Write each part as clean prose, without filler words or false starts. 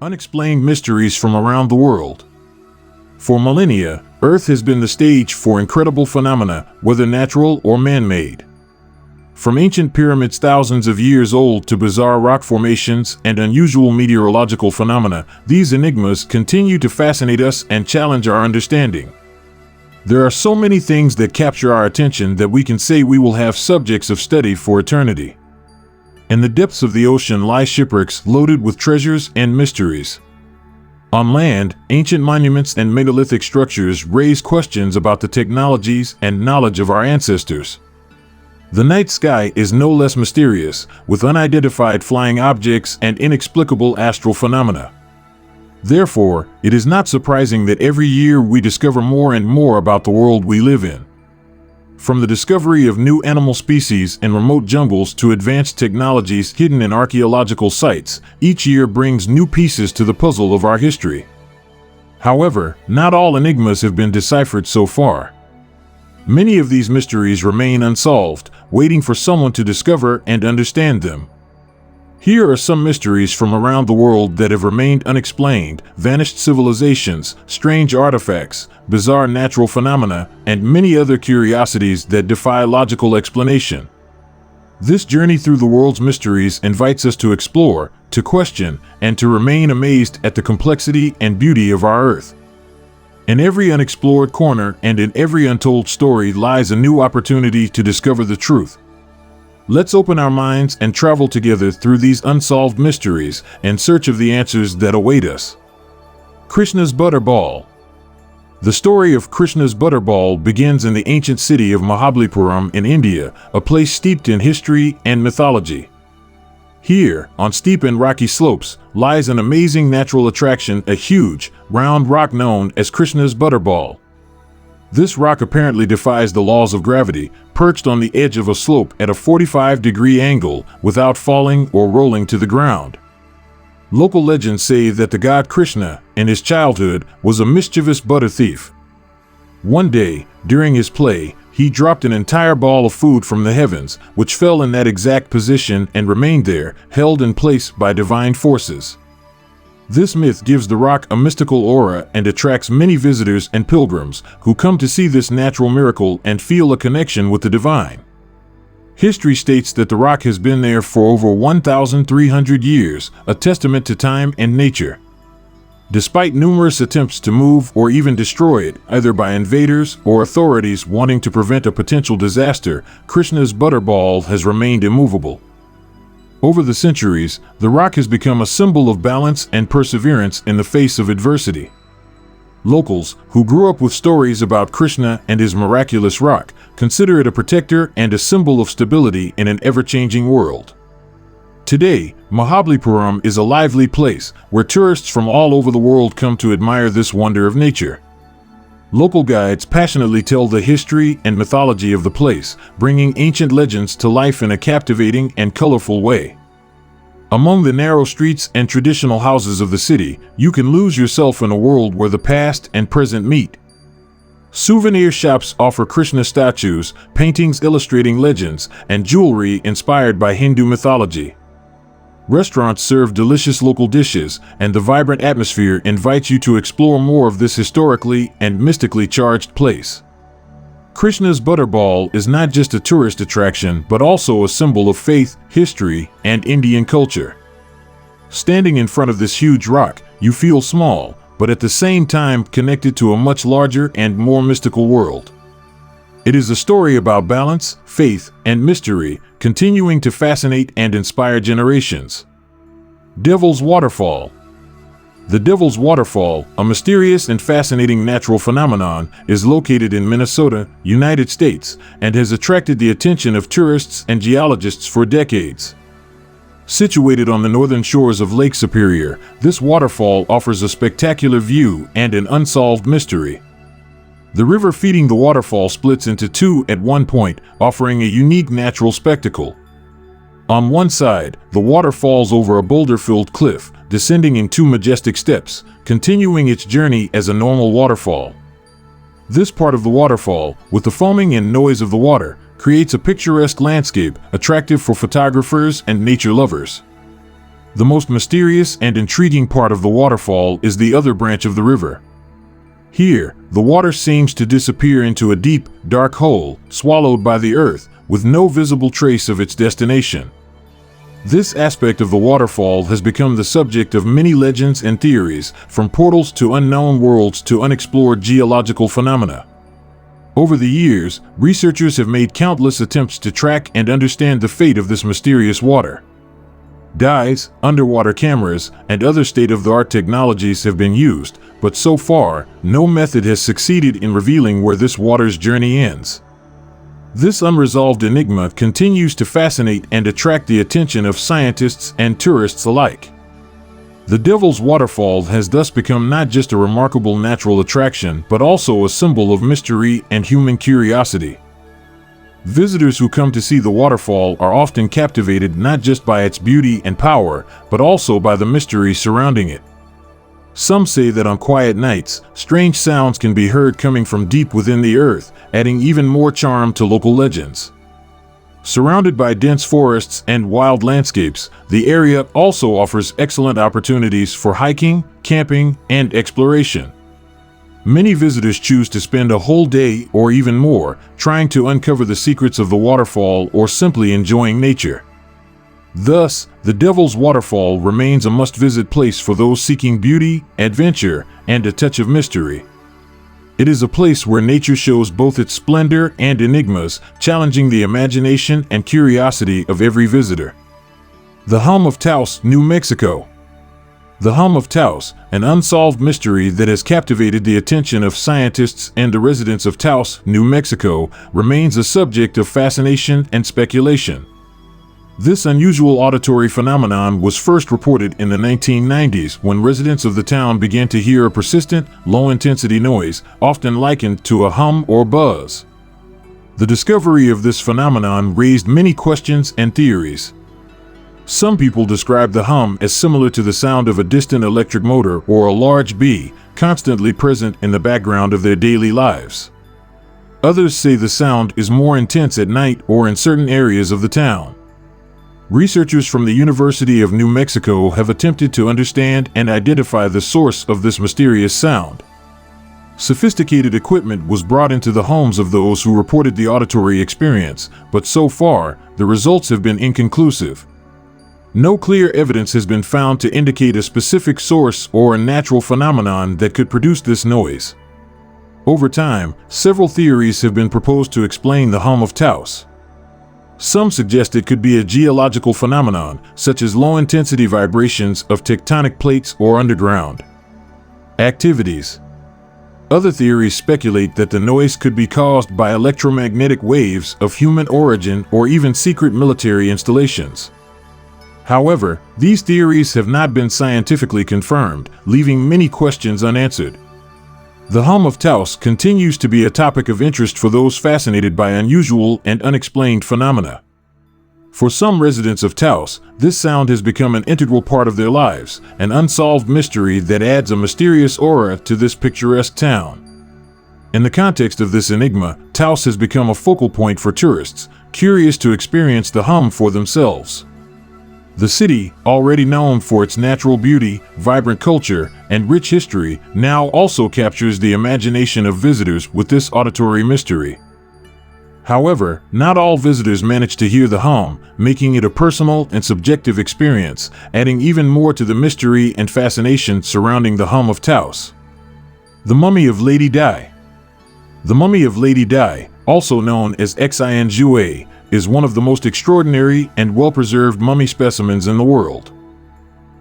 Unexplained mysteries from around the world. For millennia, Earth has been the stage for incredible phenomena, whether natural or man-made. From ancient pyramids thousands of years old to bizarre rock formations and unusual meteorological phenomena, these enigmas continue to fascinate us and challenge our understanding. There are so many things that capture our attention that we can say we will have subjects of study for eternity. In the depths of the ocean lie shipwrecks loaded with treasures and mysteries. On land, ancient monuments and megalithic structures raise questions about the technologies and knowledge of our ancestors. The night sky is no less mysterious, with unidentified flying objects and inexplicable astral phenomena. Therefore, it is not surprising that every year we discover more and more about the world we live in. From the discovery of new animal species in remote jungles to advanced technologies hidden in archaeological sites, each year brings new pieces to the puzzle of our history. However, not all enigmas have been deciphered so far. Many of these mysteries remain unsolved, waiting for someone to discover and understand them. Here are some mysteries from around the world that have remained unexplained: vanished civilizations, strange artifacts, bizarre natural phenomena, and many other curiosities that defy logical explanation. This journey through the world's mysteries invites us to explore, to question, and to remain amazed at the complexity and beauty of our Earth. In every unexplored corner and in every untold story lies a new opportunity to discover the truth. Let's open our minds and travel together through these unsolved mysteries in search of the answers that await us. Krishnas Butterball. The story of Krishnas Butterball begins in the ancient city of Mahabalipuram in India, a place steeped in history and mythology. Here, on steep and rocky slopes, lies an amazing natural attraction, a huge, round rock known as Krishnas Butterball. This rock apparently defies the laws of gravity, perched on the edge of a slope at a 45-degree angle without falling or rolling to the ground. Local legends say that the god Krishna, in his childhood, was a mischievous butter thief. One day, during his play, he dropped an entire ball of food from the heavens, which fell in that exact position and remained there, held in place by divine forces. This myth gives the rock a mystical aura and attracts many visitors and pilgrims who come to see this natural miracle and feel a connection with the divine. History states that the rock has been there for over 1,300 years, a testament to time and nature. Despite numerous attempts to move or even destroy it, either by invaders or authorities wanting to prevent a potential disaster, Krishna's Butterball has remained immovable. Over the centuries, the rock has become a symbol of balance and perseverance in the face of adversity. Locals, who grew up with stories about Krishna and his miraculous rock, consider it a protector and a symbol of stability in an ever-changing world. Today, Mahabalipuram is a lively place where tourists from all over the world come to admire this wonder of nature. Local guides passionately tell the history and mythology of the place, bringing ancient legends to life in a captivating and colorful way. Among the narrow streets and traditional houses of the city, you can lose yourself in a world where the past and present meet. Souvenir shops offer Krishna statues, paintings illustrating legends, and jewelry inspired by Hindu mythology. Restaurants serve delicious local dishes, and the vibrant atmosphere invites you to explore more of this historically and mystically charged place. Krishna's Butterball is not just a tourist attraction, but also a symbol of faith, history, and Indian culture. Standing in front of this huge rock, you feel small, but at the same time connected to a much larger and more mystical world. It is a story about balance, faith, and mystery, continuing to fascinate and inspire generations. Devil's Waterfall. The Devil's Waterfall, a mysterious and fascinating natural phenomenon, is located in Minnesota, United States, and has attracted the attention of tourists and geologists for decades. Situated on the northern shores of Lake Superior, this waterfall offers a spectacular view and an unsolved mystery. The river feeding the waterfall splits into two at one point, offering a unique natural spectacle. On one side, the water falls over a boulder-filled cliff, descending in two majestic steps, continuing its journey as a normal waterfall. This part of the waterfall, with the foaming and noise of the water, creates a picturesque landscape, attractive for photographers and nature lovers. The most mysterious and intriguing part of the waterfall is the other branch of the river. Here, the water seems to disappear into a deep, dark hole, swallowed by the earth, with no visible trace of its destination. This aspect of the waterfall has become the subject of many legends and theories, from portals to unknown worlds to unexplored geological phenomena. Over the years, researchers have made countless attempts to track and understand the fate of this mysterious water. Dives, underwater cameras, and other state-of-the-art technologies have been used, but so far, no method has succeeded in revealing where this water's journey ends. This unresolved enigma continues to fascinate and attract the attention of scientists and tourists alike. The Devil's Waterfall has thus become not just a remarkable natural attraction, but also a symbol of mystery and human curiosity. Visitors who come to see the waterfall are often captivated not just by its beauty and power, but also by the mystery surrounding it. Some say that on quiet nights, strange sounds can be heard coming from deep within the earth, adding even more charm to local legends. Surrounded by dense forests and wild landscapes, the area also offers excellent opportunities for hiking, camping, and exploration. Many visitors choose to spend a whole day or even more trying to uncover the secrets of the waterfall or simply enjoying nature. Thus, the Devil's Waterfall remains a must-visit place for those seeking beauty, adventure, and a touch of mystery. It is a place where nature shows both its splendor and enigmas, challenging the imagination and curiosity of every visitor. The Hum of Taos, New Mexico. The Hum of Taos, an unsolved mystery that has captivated the attention of scientists and the residents of Taos, New Mexico, remains a subject of fascination and speculation. This unusual auditory phenomenon was first reported in the 1990s when residents of the town began to hear a persistent, low-intensity noise, often likened to a hum or buzz. The discovery of this phenomenon raised many questions and theories. Some people describe the hum as similar to the sound of a distant electric motor or a large bee, constantly present in the background of their daily lives. Others say the sound is more intense at night or in certain areas of the town. Researchers from the University of New Mexico have attempted to understand and identify the source of this mysterious sound. Sophisticated equipment was brought into the homes of those who reported the auditory experience, but so far, the results have been inconclusive. No clear evidence has been found to indicate a specific source or a natural phenomenon that could produce this noise. Over time, several theories have been proposed to explain the Hum of Taos. Some suggest it could be a geological phenomenon, such as low-intensity vibrations of tectonic plates or underground activities. Other theories speculate that the noise could be caused by electromagnetic waves of human origin or even secret military installations. However, these theories have not been scientifically confirmed, leaving many questions unanswered. The Hum of Taos continues to be a topic of interest for those fascinated by unusual and unexplained phenomena. For some residents of Taos, this sound has become an integral part of their lives, an unsolved mystery that adds a mysterious aura to this picturesque town. In the context of this enigma, Taos has become a focal point for tourists, curious to experience the hum for themselves. The city, already known for its natural beauty, vibrant culture, and rich history, now also captures the imagination of visitors with this auditory mystery. However, not all visitors manage to hear the hum, making it a personal and subjective experience, adding even more to the mystery and fascination surrounding the Hum of Taos. The Mummy of Lady Di. The Mummy of Lady Di, also known as Xinjue, is one of the most extraordinary and well-preserved mummy specimens in the world.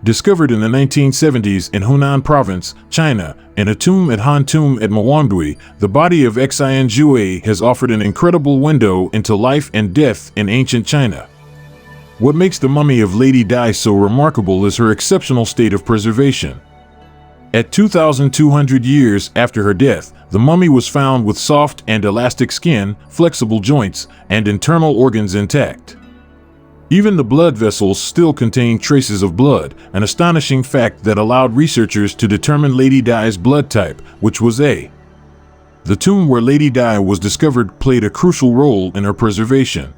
Discovered in the 1970s in Hunan Province, China, in a tomb at Han Tomb at Mawangdui, the body of Xinjue has offered an incredible window into life and death in ancient China. What makes the Mummy of Lady Di so remarkable is her exceptional state of preservation. At 2,200 years after her death, the mummy was found with soft and elastic skin, flexible joints, and internal organs intact. Even the blood vessels still contain traces of blood, an astonishing fact that allowed researchers to determine Lady Di's blood type, which was A. The tomb where Lady Di was discovered played a crucial role in her preservation.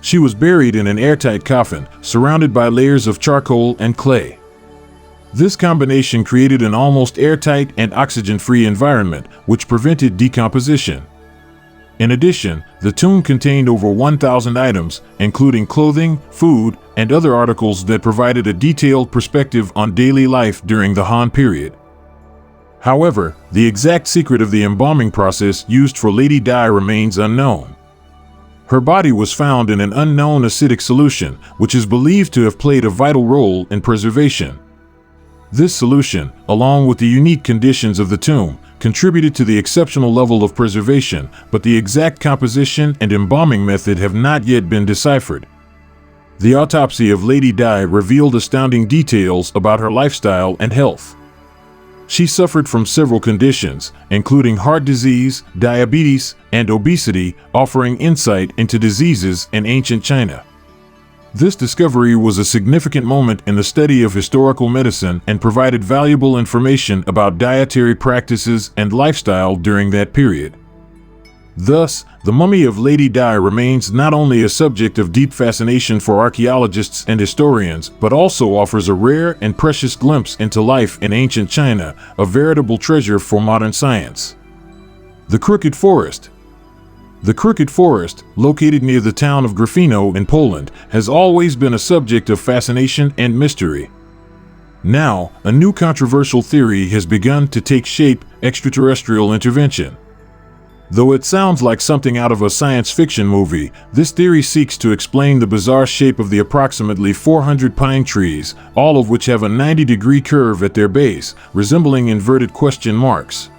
She was buried in an airtight coffin, surrounded by layers of charcoal and clay. This combination created an almost airtight and oxygen-free environment, which prevented decomposition. In addition, the tomb contained over 1,000 items, including clothing, food, and other articles that provided a detailed perspective on daily life during the Han period. However, the exact secret of the embalming process used for Lady Di remains unknown. Her body was found in an unknown acidic solution, which is believed to have played a vital role in preservation. This solution, along with the unique conditions of the tomb, contributed to the exceptional level of preservation, but the exact composition and embalming method have not yet been deciphered. The autopsy of Lady Di revealed astounding details about her lifestyle and health. She suffered from several conditions, including heart disease, diabetes, and obesity, offering insight into diseases in ancient China. This discovery was a significant moment in the study of historical medicine and provided valuable information about dietary practices and lifestyle during that period. Thus, the mummy of Lady Di remains not only a subject of deep fascination for archaeologists and historians, but also offers a rare and precious glimpse into life in ancient China, a veritable treasure for modern science. The Crooked Forest. The Crooked Forest, located near the town of Gryfino in Poland, has always been a subject of fascination and mystery. Now, a new controversial theory has begun to take shape: extraterrestrial intervention. Though it sounds like something out of a science fiction movie, this theory seeks to explain the bizarre shape of the approximately 400 pine trees, all of which have a 90-degree curve at their base, resembling inverted question marks.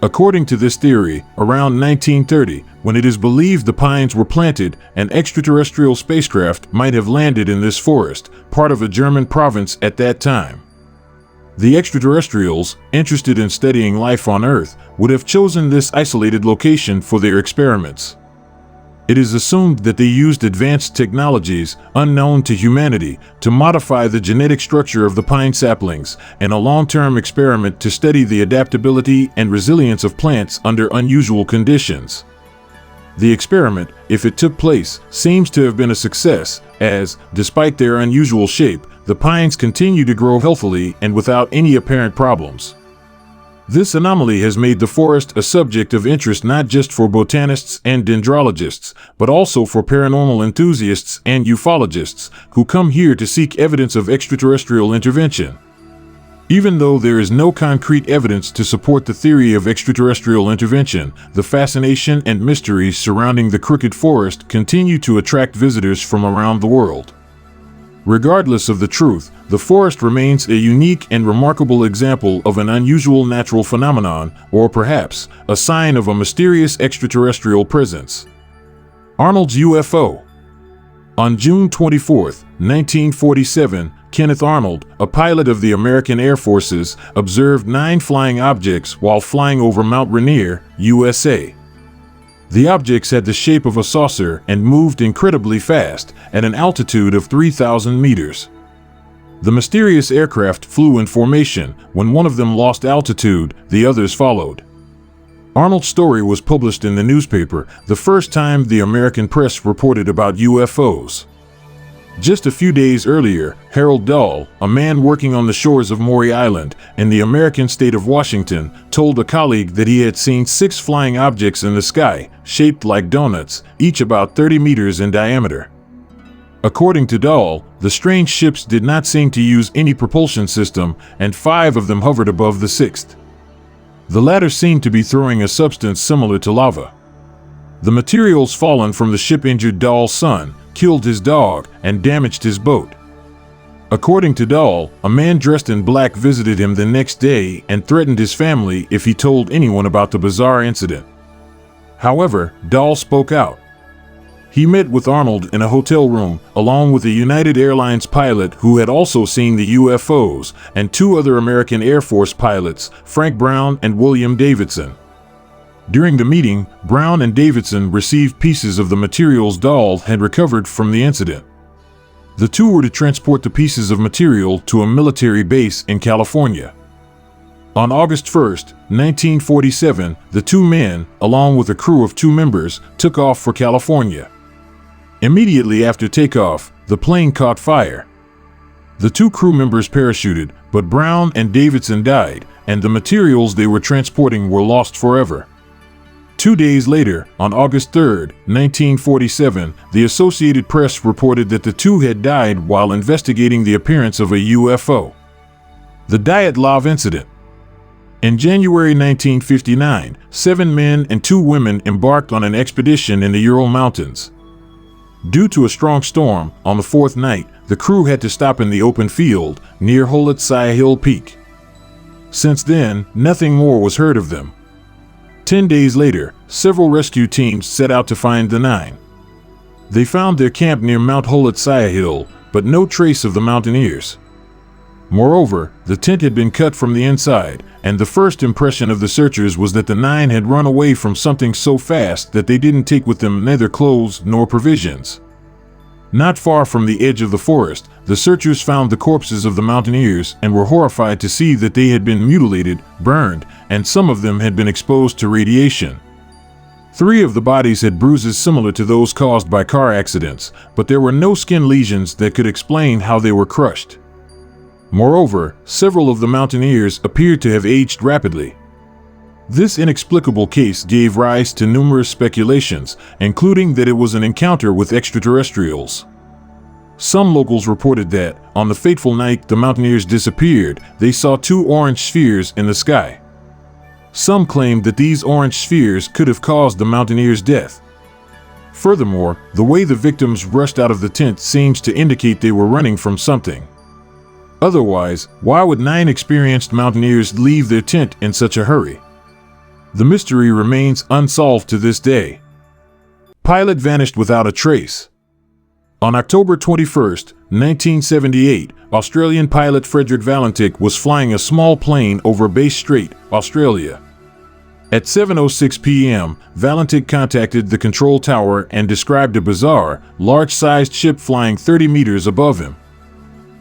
According to this theory, around 1930, when it is believed the pines were planted, an extraterrestrial spacecraft might have landed in this forest, part of a German province at that time. The extraterrestrials, interested in studying life on Earth, would have chosen this isolated location for their experiments. It is assumed that they used advanced technologies, unknown to humanity, to modify the genetic structure of the pine saplings, in a long-term experiment to study the adaptability and resilience of plants under unusual conditions. The experiment, if it took place, seems to have been a success, as, despite their unusual shape, the pines continue to grow healthily and without any apparent problems. This anomaly has made the forest a subject of interest not just for botanists and dendrologists, but also for paranormal enthusiasts and ufologists, who come here to seek evidence of extraterrestrial intervention. Even though there is no concrete evidence to support the theory of extraterrestrial intervention, the fascination and mysteries surrounding the Crooked Forest continue to attract visitors from around the world. Regardless of the truth, the forest remains a unique and remarkable example of an unusual natural phenomenon, or perhaps a sign of a mysterious extraterrestrial presence. Arnolds UFO. On June 24, 1947, Kenneth Arnold, a pilot of the American Air Forces, observed 9 flying objects while flying over Mount Rainier, USA. The objects had the shape of a saucer and moved incredibly fast, at an altitude of 3,000 meters. The mysterious aircraft flew in formation. When one of them lost altitude, the others followed. Arnold's story was published in the newspaper, the first time the American press reported about UFOs. Just a few days earlier, Harold Dahl, a man working on the shores of Maury Island, in the American state of Washington, told a colleague that he had seen 6 flying objects in the sky, shaped like donuts, each about 30 meters in diameter. According to Dahl, the strange ships did not seem to use any propulsion system, and 5 of them hovered above the 6th. The latter seemed to be throwing a substance similar to lava. The materials fallen from the ship injured Dahl's son, killed his dog, and damaged his boat. According to Dahl, a man dressed in black visited him the next day and threatened his family if he told anyone about the bizarre incident. However, Dahl spoke out. He met with Arnold in a hotel room, along with a United Airlines pilot who had also seen the UFOs, and 2 other American Air Force pilots, Frank Brown and William Davidson. During the meeting, Brown and Davidson received pieces of the materials Dahl had recovered from the incident. The 2 were to transport the pieces of material to a military base in California. On August 1, 1947, the 2 men, along with a crew of 2 members, took off for California. Immediately after takeoff, the plane caught fire. The 2 crew members parachuted, but Brown and Davidson died, and the materials they were transporting were lost forever. 2 days later, on August 3, 1947, the Associated Press reported that the 2 had died while investigating the appearance of a UFO. The Dyatlov Incident. In January 1959, 7 men and 2 women embarked on an expedition in the Ural Mountains. Due to a strong storm, on the 4th night, the crew had to stop in the open field near Holotsai Hill Peak. Since then, nothing more was heard of them. 10 days later, several rescue teams set out to find the 9. They found their camp near Mount Holotsai Hill, but no trace of the mountaineers. Moreover, the tent had been cut from the inside, and the first impression of the searchers was that the 9 had run away from something so fast that they didn't take with them neither clothes nor provisions. Not far from the edge of the forest, the searchers found the corpses of the mountaineers and were horrified to see that they had been mutilated, burned, and some of them had been exposed to radiation. 3 of the bodies had bruises similar to those caused by car accidents, but there were no skin lesions that could explain how they were crushed. Moreover, several of the mountaineers appeared to have aged rapidly. This inexplicable case gave rise to numerous speculations, including that it was an encounter with extraterrestrials. Some locals reported that, on the fateful night the mountaineers disappeared, they saw 2 orange spheres in the sky. Some claimed that these orange spheres could have caused the mountaineers' death. Furthermore, the way the victims rushed out of the tent seems to indicate they were running from something. Otherwise, why would 9 experienced mountaineers leave their tent in such a hurry? The mystery remains unsolved to this day. Pilot vanished without a trace. On October 21, 1978, Australian pilot Frederick Valentic was flying a small plane over Bass Strait, Australia. At 7:06 p.m., Valentic contacted the control tower and described a bizarre, large-sized ship flying 30 meters above him.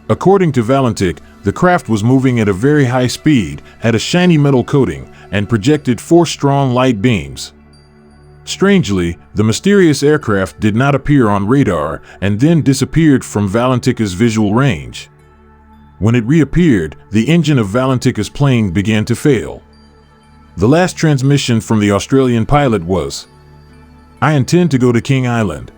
According to Valentic, the craft was moving at a very high speed, had a shiny metal coating, and projected 4 strong light beams. Strangely, the mysterious aircraft did not appear on radar and then disappeared from Valentic's visual range. When it reappeared, the engine of Valentic's plane began to fail. The last transmission from the Australian pilot was, "I intend to go to King Island.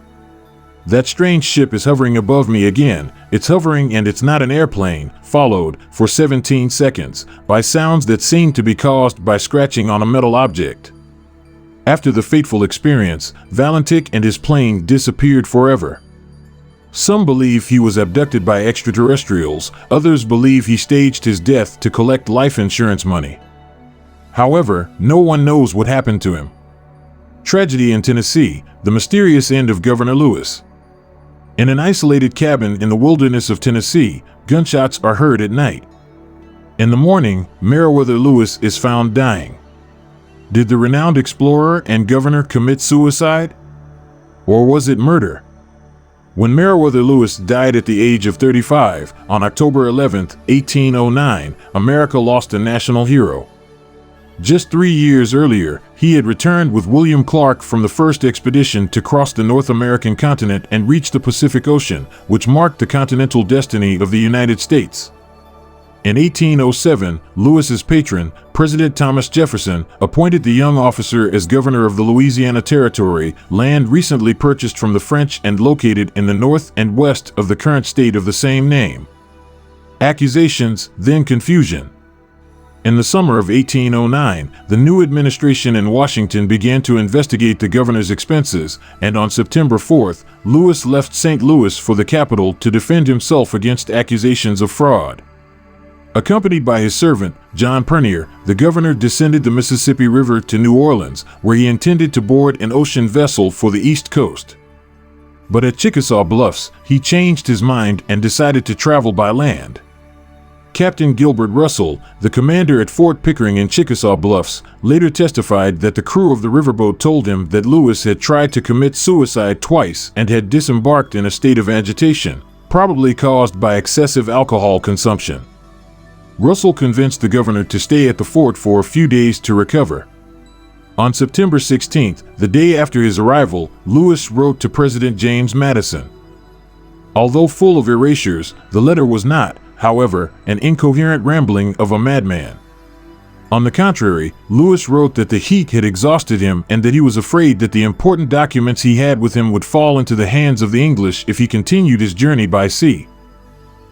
That strange ship is hovering above me again. It's hovering and it's not an airplane," followed, for 17 seconds, by sounds that seemed to be caused by scratching on a metal object. After the fateful experience, Valentic and his plane disappeared forever. Some believe he was abducted by extraterrestrials, others believe he staged his death to collect life insurance money. However, no one knows what happened to him. Tragedy in Tennessee, the mysterious end of Governor Lewis. In an isolated cabin in the wilderness of Tennessee, gunshots are heard at night. In the morning, Meriwether Lewis is found dying. Did the renowned explorer and governor commit suicide? Or was it murder? When Meriwether Lewis died at the age of 35, on October 11, 1809, America lost a national hero. Just 3 years earlier, he had returned with William Clark from the first expedition to cross the North American continent and reach the Pacific Ocean, which marked the continental destiny of the United States. In 1807, Lewis's patron, President Thomas Jefferson, appointed the young officer as governor of the Louisiana Territory, land recently purchased from the French and located in the north and west of the current state of the same name. Accusations, then confusion. In the summer of 1809, the new administration in Washington began to investigate the governor's expenses, and on September 4th, Lewis left St. Louis for the capital to defend himself against accusations of fraud. Accompanied by his servant, John Pernier, the governor descended the Mississippi River to New Orleans, where he intended to board an ocean vessel for the East Coast. But at Chickasaw Bluffs, he changed his mind and decided to travel by land. Captain Gilbert Russell, the commander at Fort Pickering in Chickasaw Bluffs, later testified that the crew of the riverboat told him that Lewis had tried to commit suicide twice and had disembarked in a state of agitation, probably caused by excessive alcohol consumption. Russell convinced the governor to stay at the fort for a few days to recover. On September 16th, the day after his arrival, Lewis wrote to President James Madison. Although full of erasures, the letter was not, however, an incoherent rambling of a madman. On the contrary, Lewis wrote that the heat had exhausted him and that he was afraid that the important documents he had with him would fall into the hands of the English if he continued his journey by sea.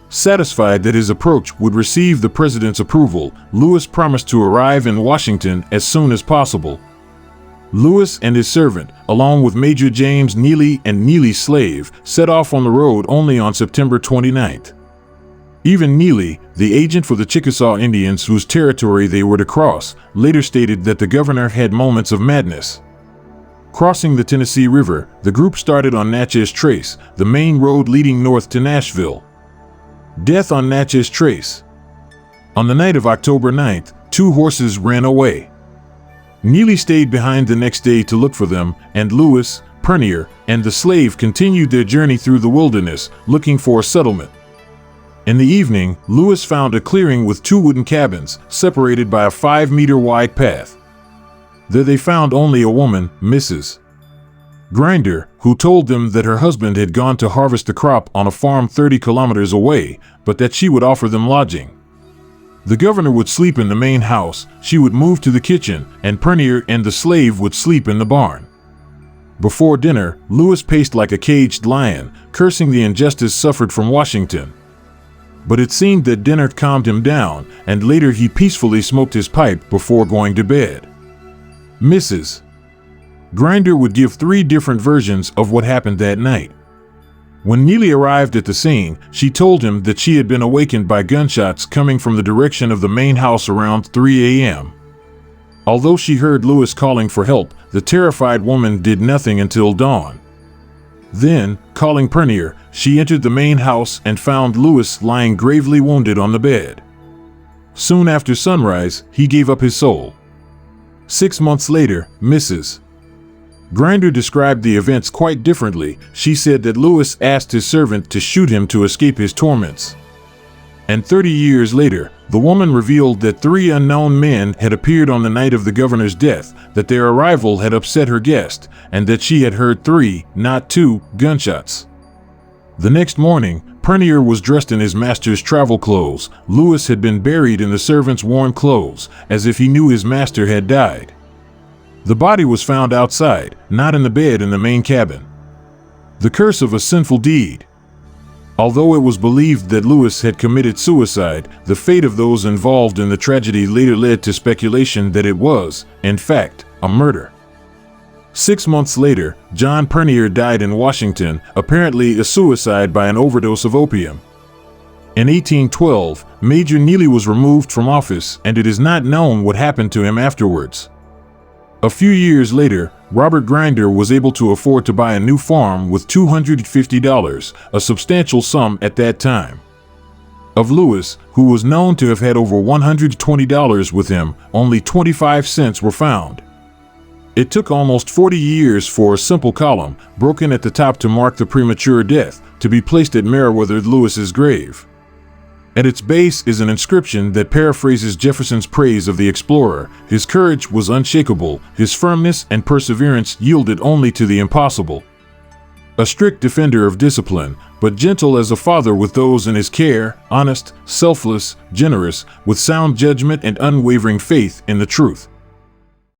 Satisfied that his approach would receive the president's approval, Lewis promised to arrive in Washington as soon as possible. Lewis and his servant, along with Major James Neely and Neely's slave, set off on the road only on September 29th. Even Neely, the agent for the Chickasaw Indians whose territory they were to cross, later stated that the governor had moments of madness. Crossing the Tennessee River, the group started on Natchez Trace, the main road leading north to Nashville. Death on Natchez Trace. On the night of October 9th, 2 horses ran away. Neely stayed behind the next day to look for them, and Lewis, Pernier, and the slave continued their journey through the wilderness, looking for a settlement. In the evening, Lewis found a clearing with 2 wooden cabins, separated by a 5-meter wide path. There they found only a woman, Mrs. Grinder, who told them that her husband had gone to harvest the crop on a farm 30 kilometers away, but that she would offer them lodging. The governor would sleep in the main house, she would move to the kitchen, and Pernier and the slave would sleep in the barn. Before dinner, Lewis paced like a caged lion, cursing the injustice suffered from Washington. But it seemed that dinner calmed him down, and later he peacefully smoked his pipe before going to bed. Mrs. Grinder would give 3 different versions of what happened that night. When Neely arrived at the scene, she told him that she had been awakened by gunshots coming from the direction of the main house around 3 a.m. Although she heard Lewis calling for help, the terrified woman did nothing until dawn. Then, calling Pernier, she entered the main house and found Lewis lying gravely wounded on the bed. Soon after sunrise, he gave up his soul. 6 months later, Mrs. Grinder described the events quite differently. She said that Lewis asked his servant to shoot him to escape his torments. And 30 years later, the woman revealed that 3 unknown men had appeared on the night of the governor's death, that their arrival had upset her guest, and that she had heard 3, not 2, gunshots. The next morning, Pernier was dressed in his master's travel clothes. Lewis had been buried in the servant's worn clothes, as if he knew his master had died. The body was found outside, not in the bed in the main cabin. The curse of a sinful deed. Although it was believed that Lewis had committed suicide, the fate of those involved in the tragedy later led to speculation that it was, in fact, a murder. 6 months later, John Pernier died in Washington, apparently a suicide by an overdose of opium. In 1812, Major Neely was removed from office, and it is not known what happened to him afterwards. A few years later, Robert Grinder was able to afford to buy a new farm with $250, a substantial sum at that time. Of Lewis, who was known to have had over $120 with him, only 25 cents were found. It took almost 40 years for a simple column, broken at the top to mark the premature death, to be placed at Meriwether Lewis's grave. At its base is an inscription that paraphrases Jefferson's praise of the explorer. His courage was unshakable, his firmness and perseverance yielded only to the impossible. A strict defender of discipline, but gentle as a father with those in his care, honest, selfless, generous, with sound judgment and unwavering faith in the truth.